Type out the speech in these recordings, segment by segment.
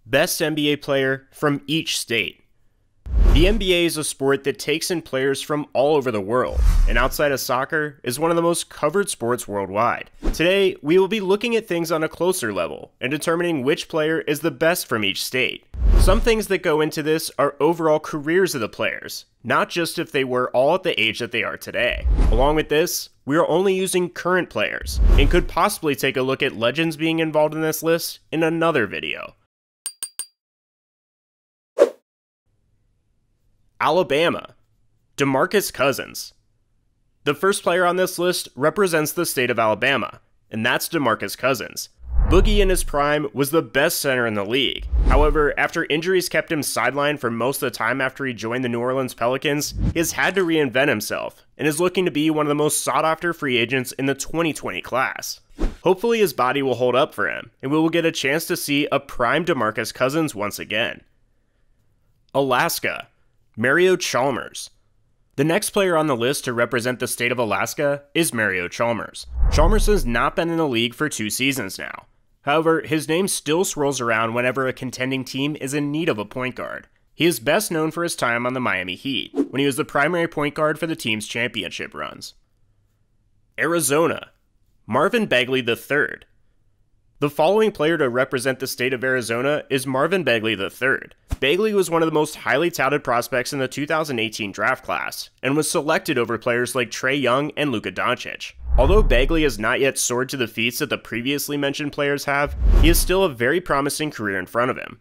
Best NBA player from each state. The NBA is a sport that takes in players from all over the world, and outside of soccer, is one of the most covered sports worldwide. Today, we will be looking at things on a closer level, and determining which player is the best from each state. Some things that go into this are overall careers of the players, not just if they were all at the age that they are today. Along with this, we are only using current players, and could possibly take a look at legends being involved in this list in another video. Alabama, DeMarcus Cousins. The first player on this list represents the state of Alabama, and that's DeMarcus Cousins. Boogie in his prime was the best center in the league. However, after injuries kept him sidelined for most of the time after he joined the New Orleans Pelicans, he has had to reinvent himself, and is looking to be one of the most sought-after free agents in the 2020 class. Hopefully his body will hold up for him, and we will get a chance to see a prime DeMarcus Cousins once again. Alaska, Mario Chalmers. The next player on the list to represent the state of Alaska is Mario Chalmers. Chalmers has not been in the league for 2 seasons now. However, his name still swirls around whenever a contending team is in need of a point guard. He is best known for his time on the Miami Heat, when he was the primary point guard for the team's championship runs. Arizona, Marvin Bagley III. The following player to represent the state of Arizona is Marvin Bagley III. Bagley was one of the most highly touted prospects in the 2018 draft class, and was selected over players like Trae Young and Luka Doncic. Although Bagley has not yet soared to the feats that the previously mentioned players have, he has still a very promising career in front of him.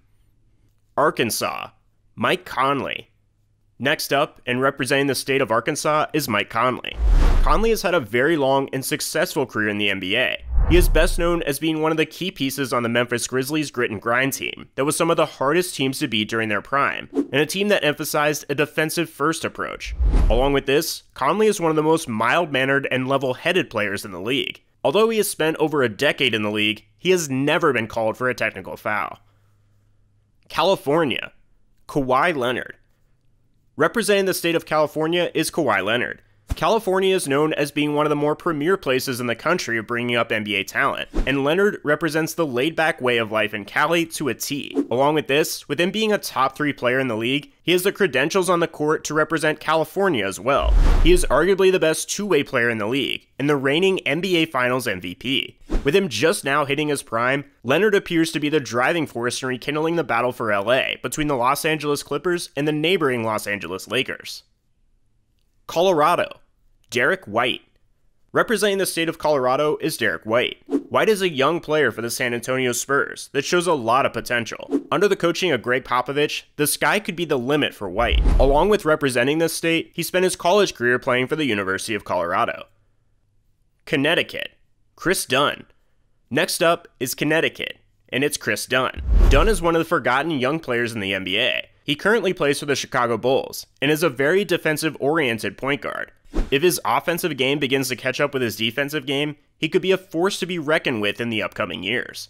Arkansas, Mike Conley. Next up, and representing the state of Arkansas, is Mike Conley. Conley has had a very long and successful career in the NBA. He is best known as being one of the key pieces on the Memphis Grizzlies' grit and grind team that was some of the hardest teams to beat during their prime, and a team that emphasized a defensive-first approach. Along with this, Conley is one of the most mild-mannered and level-headed players in the league. Although he has spent over a decade in the league, he has never been called for a technical foul. California, Kawhi Leonard. Representing the state of California is Kawhi Leonard. California is known as being one of the more premier places in the country of bringing up NBA talent, and Leonard represents the laid-back way of life in Cali to a T. Along with this, with him being a top 3 player in the league, he has the credentials on the court to represent California as well. He is arguably the best two-way player in the league, and the reigning NBA Finals MVP. With him just now hitting his prime, Leonard appears to be the driving force in rekindling the battle for LA between the Los Angeles Clippers and the neighboring Los Angeles Lakers. Colorado, Derrick White. Representing the state of Colorado is Derrick White. White is a young player for the San Antonio Spurs that shows a lot of potential. Under the coaching of Greg Popovich, the sky could be the limit for White. Along with representing this state, he spent his college career playing for the University of Colorado. Connecticut, KRIS Dunn. Next up is Connecticut, and it's KRIS Dunn. Dunn is one of the forgotten young players in the NBA. He currently plays for the Chicago Bulls, and is a very defensive-oriented point guard. If his offensive game begins to catch up with his defensive game, he could be a force to be reckoned with in the upcoming years.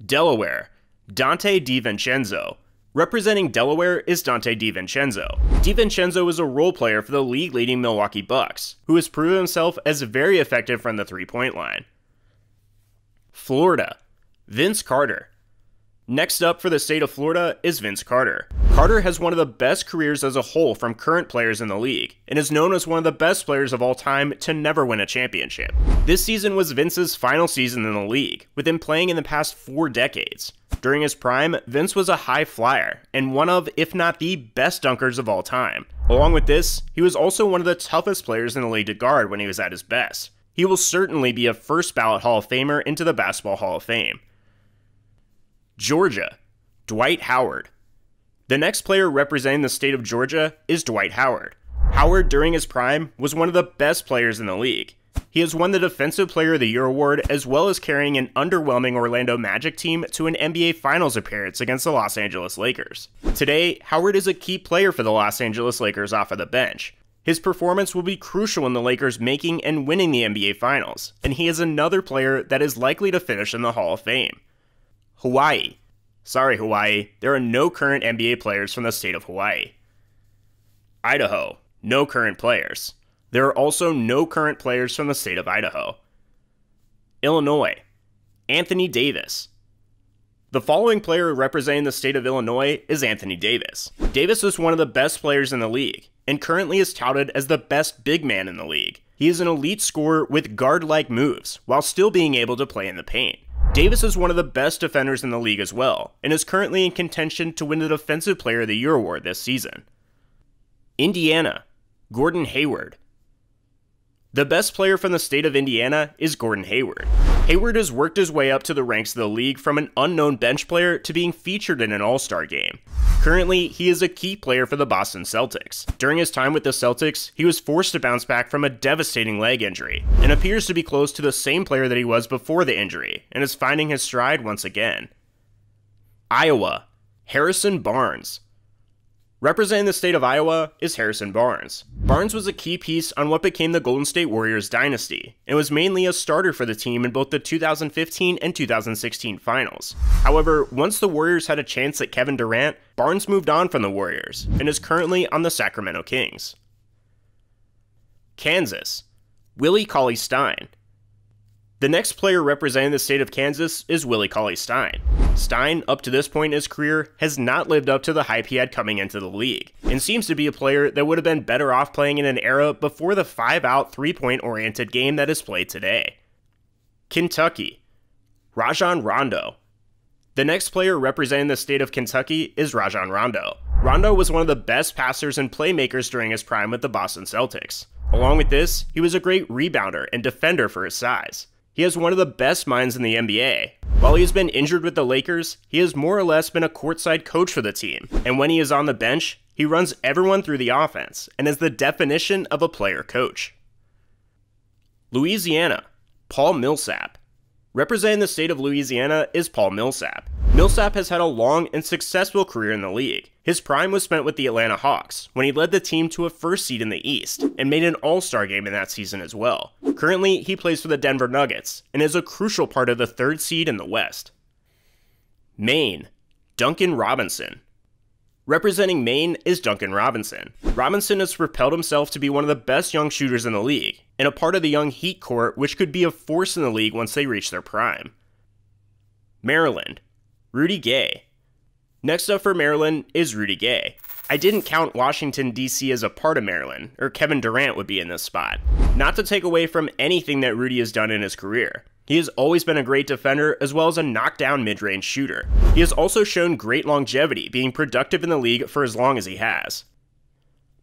Delaware, DONTE DiVincenzo. Representing Delaware is DONTE DiVincenzo. DiVincenzo is a role player for the league-leading Milwaukee Bucks, who has proven himself as very effective from the three-point line. Florida, Vince Carter. Next up for the state of Florida is Vince Carter. Carter has one of the best careers as a whole from current players in the league, and is known as one of the best players of all time to never win a championship. This season was Vince's final season in the league, with him playing in the past 4 decades. During his prime, Vince was a high flyer, and one of, if not the best dunkers of all time. Along with this, he was also one of the toughest players in the league to guard when he was at his best. He will certainly be a first ballot Hall of Famer into the Basketball Hall of Fame. Georgia, Dwight Howard. The next player representing the state of Georgia is Dwight Howard. Howard, during his prime, was one of the best players in the league. He has won the Defensive Player of the Year award, as well as carrying an underwhelming Orlando Magic team to an NBA Finals appearance against the Los Angeles Lakers. Today, Howard is a key player for the Los Angeles Lakers off of the bench. His performance will be crucial in the Lakers making and winning the NBA Finals, and he is another player that is likely to finish in the Hall of Fame. Hawaii. Sorry, Hawaii, there are no current NBA players from the state of Hawaii. Idaho. No current players. There are also no current players from the state of Idaho. Illinois. Anthony Davis. The following player representing the state of Illinois is Anthony Davis. Davis is one of the best players in the league, and currently is touted as the best big man in the league. He is an elite scorer with guard-like moves, while still being able to play in the paint. Davis is one of the best defenders in the league as well, and is currently in contention to win the Defensive Player of the Year award this season. Indiana, Gordon Hayward. The best player from the state of Indiana is Gordon Hayward. Hayward has worked his way up to the ranks of the league from an unknown bench player to being featured in an All-Star game. Currently, he is a key player for the Boston Celtics. During his time with the Celtics, he was forced to bounce back from a devastating leg injury, and appears to be close to the same player that he was before the injury, and is finding his stride once again. Iowa, Harrison Barnes. Representing the state of Iowa is Harrison Barnes. Barnes was a key piece on what became the Golden State Warriors dynasty, and was mainly a starter for the team in both the 2015 and 2016 finals. However, once the Warriors had a chance at Kevin Durant, Barnes moved on from the Warriors, and is currently on the Sacramento Kings. Kansas, Willie Cauley-Stein. The next player representing the state of Kansas is Willie Cauley-Stein. Stein, up to this point in his career, has not lived up to the hype he had coming into the league, and seems to be a player that would have been better off playing in an era before the 5-out, 3-point oriented game that is played today. Kentucky, Rajon Rondo. The next player representing the state of Kentucky is Rajon Rondo. Rondo was one of the best passers and playmakers during his prime with the Boston Celtics. Along with this, he was a great rebounder and defender for his size. He has one of the best minds in the NBA. While he has been injured with the Lakers, he has more or less been a courtside coach for the team, and when he is on the bench, he runs everyone through the offense, and is the definition of a player coach. Louisiana, Paul Millsap. Representing the state of Louisiana is Paul Millsap. Millsap has had a long and successful career in the league. His prime was spent with the Atlanta Hawks, when he led the team to a first seed in the East, and made an All-Star game in that season as well. Currently, he plays for the Denver Nuggets, and is a crucial part of the third seed in the West. Maine, Duncan Robinson. Representing Maine is Duncan Robinson. Robinson has propelled himself to be one of the best young shooters in the league, and a part of the young Heat core which could be a force in the league once they reach their prime. Maryland, Rudy Gay. Next up for Maryland is Rudy Gay. I didn't count Washington, D.C. as a part of Maryland, or Kevin Durant would be in this spot. Not to take away from anything that Rudy has done in his career. He has always been a great defender as well as a knockdown mid-range shooter. He has also shown great longevity, being productive in the league for as long as he has.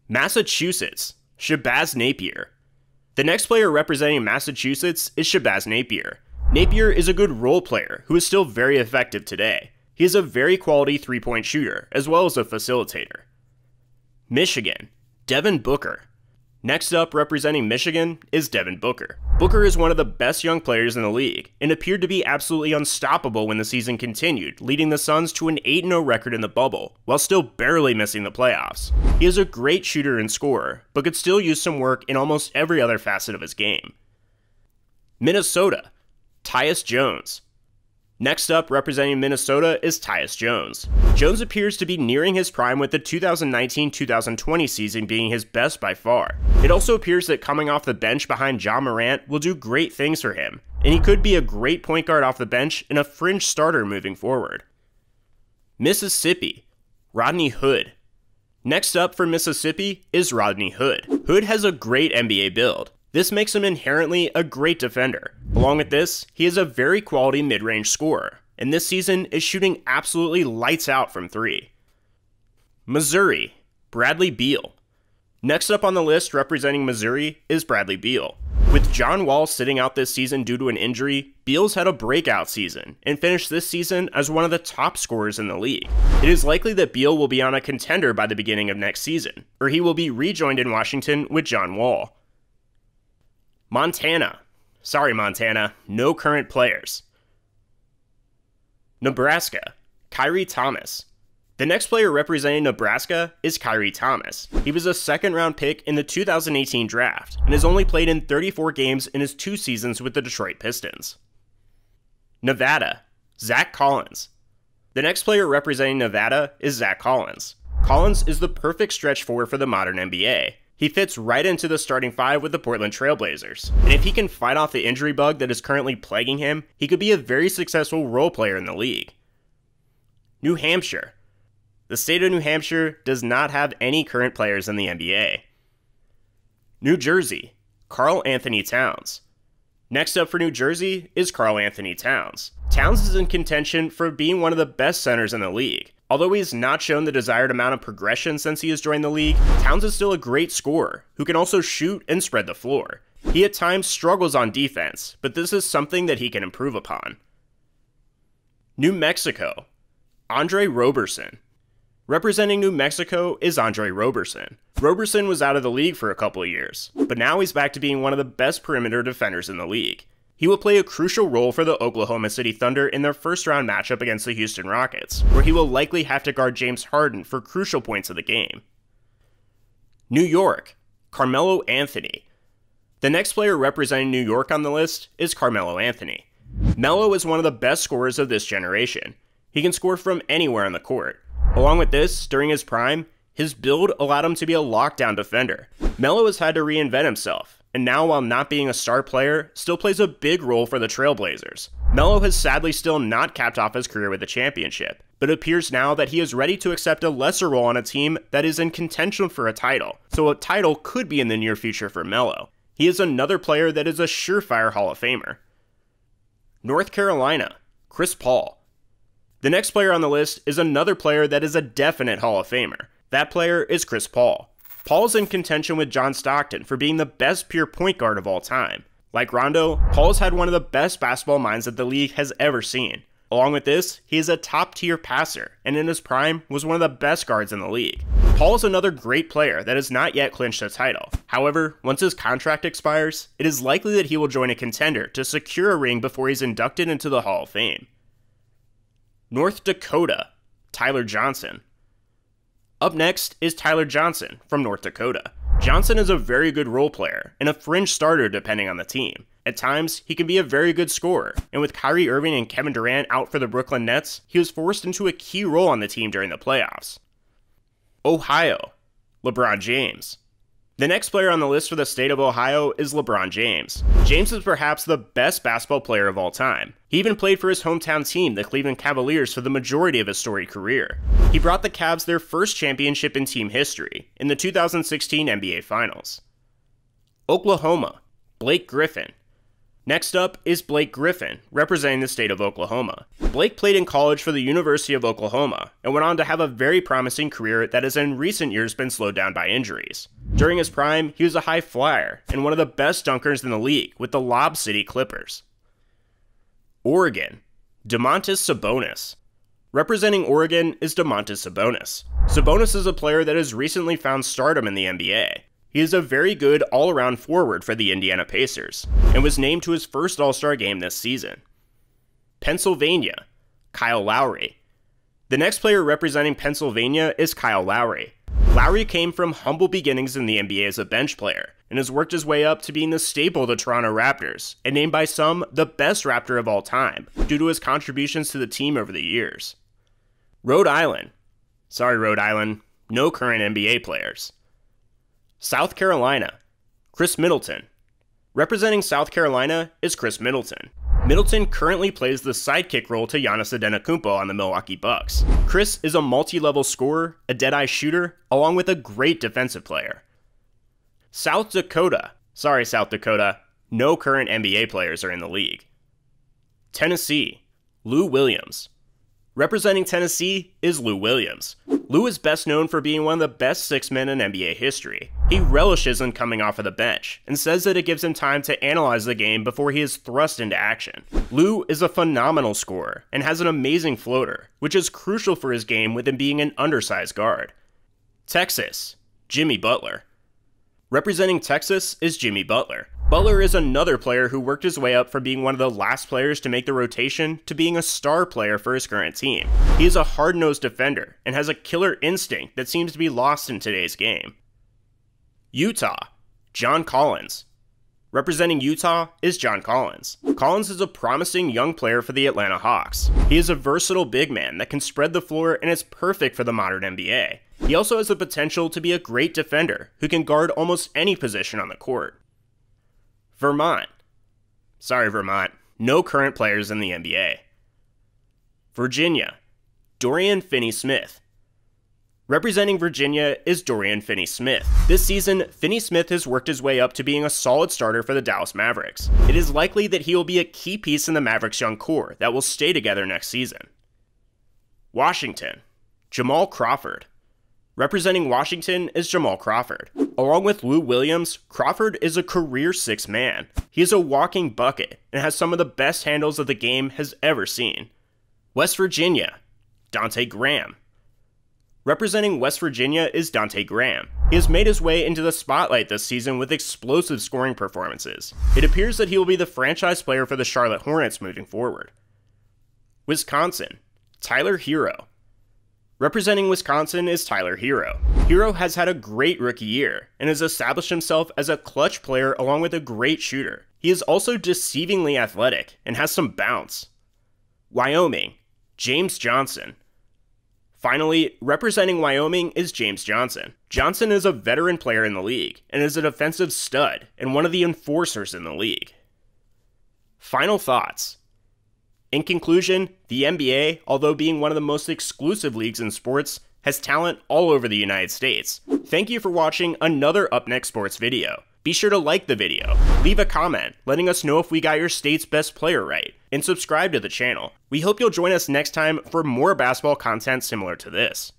Massachusetts, SHABAZ Napier. The next player representing Massachusetts is SHABAZ Napier. Napier is a good role player who is still very effective today. He is a very quality 3-point shooter, as well as a facilitator. Michigan, Devin Booker. Next up, representing Michigan, is Devin Booker. Booker is one of the best young players in the league, and appeared to be absolutely unstoppable when the season continued, leading the Suns to an 8-0 record in the bubble, while still barely missing the playoffs. He is a great shooter and scorer, but could still use some work in almost every other facet of his game. Minnesota, Tyus Jones. Next up, representing Minnesota, is Tyus Jones. Jones appears to be nearing his prime, with the 2019-2020 season being his best by far. It also appears that coming off the bench behind Ja Morant will do great things for him, and he could be a great point guard off the bench and a fringe starter moving forward. Mississippi, Rodney Hood. Next up for Mississippi is Rodney Hood. Hood has a great NBA build. This makes him inherently a great defender. Along with this, he is a very quality mid-range scorer, and this season is shooting absolutely lights out from 3. Missouri, Bradley Beal. Next up on the list representing Missouri is Bradley Beal. With John Wall sitting out this season due to an injury, Beal's had a breakout season, and finished this season as one of the top scorers in the league. It is likely that Beal will be on a contender by the beginning of next season, or he will be rejoined in Washington with John Wall. Montana. Sorry, Montana, no current players. Nebraska, Kyrie Thomas. The next player representing Nebraska is Kyrie Thomas. He was a second-round pick in the 2018 draft, and has only played in 34 games in his 2 seasons with the Detroit Pistons. Nevada, Zach Collins. The next player representing Nevada is Zach Collins. Collins is the perfect stretch forward for the modern NBA. He fits right into the starting 5 with the Portland Trailblazers, and if he can fight off the injury bug that is currently plaguing him, he could be a very successful role player in the league. New Hampshire. The state of New Hampshire does not have any current players in the NBA. New Jersey. Karl Anthony Towns. Next up for New Jersey is Karl Anthony Towns. Towns is in contention for being one of the best centers in the league. Although he has not shown the desired amount of progression since he has joined the league, Towns is still a great scorer who can also shoot and spread the floor. He at times struggles on defense, but this is something that he can improve upon. New Mexico. Andre Roberson. Representing New Mexico is Andre Roberson. Roberson was out of the league for a couple of years, but now he's back to being one of the best perimeter defenders in the league. He will play a crucial role for the Oklahoma City Thunder in their first round matchup against the Houston Rockets, where he will likely have to guard James Harden for crucial points of the game. New York. Carmelo Anthony. The next player representing New York on the list is Carmelo Anthony. Melo is one of the best scorers of this generation. He can score from anywhere on the court. Along with this, during his prime, his build allowed him to be a lockdown defender. Melo has had to reinvent himself, and now while not being a star player, still plays a big role for the Trailblazers. Melo has sadly still not capped off his career with a championship, but it appears now that he is ready to accept a lesser role on a team that is in contention for a title, so a title could be in the near future for Melo. He is another player that is a surefire Hall of Famer. North Carolina. Chris Paul. The next player on the list is another player that is a definite Hall of Famer. That player is Chris Paul. Paul is in contention with John Stockton for being the best pure point guard of all time. Like Rondo, Paul has had one of the best basketball minds that the league has ever seen. Along with this, he is a top-tier passer, and in his prime was one of the best guards in the league. Paul is another great player that has not yet clinched a title. However, once his contract expires, it is likely that he will join a contender to secure a ring before he's inducted into the Hall of Fame. North Dakota. Tyler Johnson. Up next is Tyler Johnson from North Dakota. Johnson is a very good role player and a fringe starter depending on the team. At times, he can be a very good scorer, and with Kyrie Irving and Kevin Durant out for the Brooklyn Nets, he was forced into a key role on the team during the playoffs. Ohio. LeBron James. The next player on the list for the state of Ohio is LeBron James. James is perhaps the best basketball player of all time. He even played for his hometown team, the Cleveland Cavaliers, for the majority of his storied career. He brought the Cavs their first championship in team history, in the 2016 NBA Finals. Oklahoma. Blake Griffin. Next up is Blake Griffin, representing the state of Oklahoma. Blake played in college for the University of Oklahoma, and went on to have a very promising career that has in recent years been slowed down by injuries. During his prime, he was a high flyer, and one of the best dunkers in the league with the Lob City Clippers. Oregon. Domantas Sabonis. Representing Oregon is Domantas Sabonis. Sabonis is a player that has recently found stardom in the NBA. He is a very good all-around forward for the Indiana Pacers, and was named to his first All-Star game this season. Pennsylvania. Kyle Lowry. The next player representing Pennsylvania is Kyle Lowry. Lowry came from humble beginnings in the NBA as a bench player, and has worked his way up to being the staple of the Toronto Raptors, and named by some the best Raptor of all time, due to his contributions to the team over the years. Rhode Island. Sorry, Rhode Island, no current NBA players. South Carolina. Chris Middleton. Representing South Carolina is Chris Middleton. Middleton currently plays the sidekick role to Giannis Antetokounmpo on the Milwaukee Bucks. Chris is a multi-level scorer, a dead-eye shooter, along with a great defensive player. South Dakota. Sorry, South Dakota, no current NBA players are in the league. Tennessee. Lou Williams. Representing Tennessee is Lou Williams. Lou is best known for being one of the best six men in NBA history. He relishes in coming off of the bench, and says that it gives him time to analyze the game before he is thrust into action. Lou is a phenomenal scorer, and has an amazing floater, which is crucial for his game with him being an undersized guard. Texas. Jimmy Butler. Representing Texas is Jimmy Butler. Butler is another player who worked his way up from being one of the last players to make the rotation to being a star player for his current team. He is a hard-nosed defender and has a killer instinct that seems to be lost in today's game. Utah. John Collins. Representing Utah is John Collins. Collins is a promising young player for the Atlanta Hawks. He is a versatile big man that can spread the floor and is perfect for the modern NBA. He also has the potential to be a great defender who can guard almost any position on the court. Vermont. Sorry, Vermont, no current players in the NBA. Virginia. Dorian Finney-Smith. Representing Virginia is Dorian Finney-Smith. This season, Finney-Smith has worked his way up to being a solid starter for the Dallas Mavericks. It is likely that he will be a key piece in the Mavericks' young core that will stay together next season. Washington, Jamal Crawford. Representing Washington is Jamal Crawford. Along with Lou Williams, Crawford is a career sixth man. He is a walking bucket and has some of the best handles that the game has ever seen. West Virginia, Donte Graham. Representing West Virginia is Donte Graham. He has made his way into the spotlight this season with explosive scoring performances. It appears that he will be the franchise player for the Charlotte Hornets moving forward. Wisconsin, Tyler Hero. Representing Wisconsin is Tyler Hero. Hero has had a great rookie year and has established himself as a clutch player along with a great shooter. He is also deceivingly athletic and has some bounce. Wyoming, James Johnson. Finally, representing Wyoming is James Johnson. Johnson is a veteran player in the league and is a defensive stud and one of the enforcers in the league. Final thoughts. In conclusion, the NBA, although being one of the most exclusive leagues in sports, has talent all over the United States. Thank you for watching another UpNext Sports video. Be sure to like the video, leave a comment letting us know if we got your state's best player right, and subscribe to the channel. We hope you'll join us next time for more basketball content similar to this.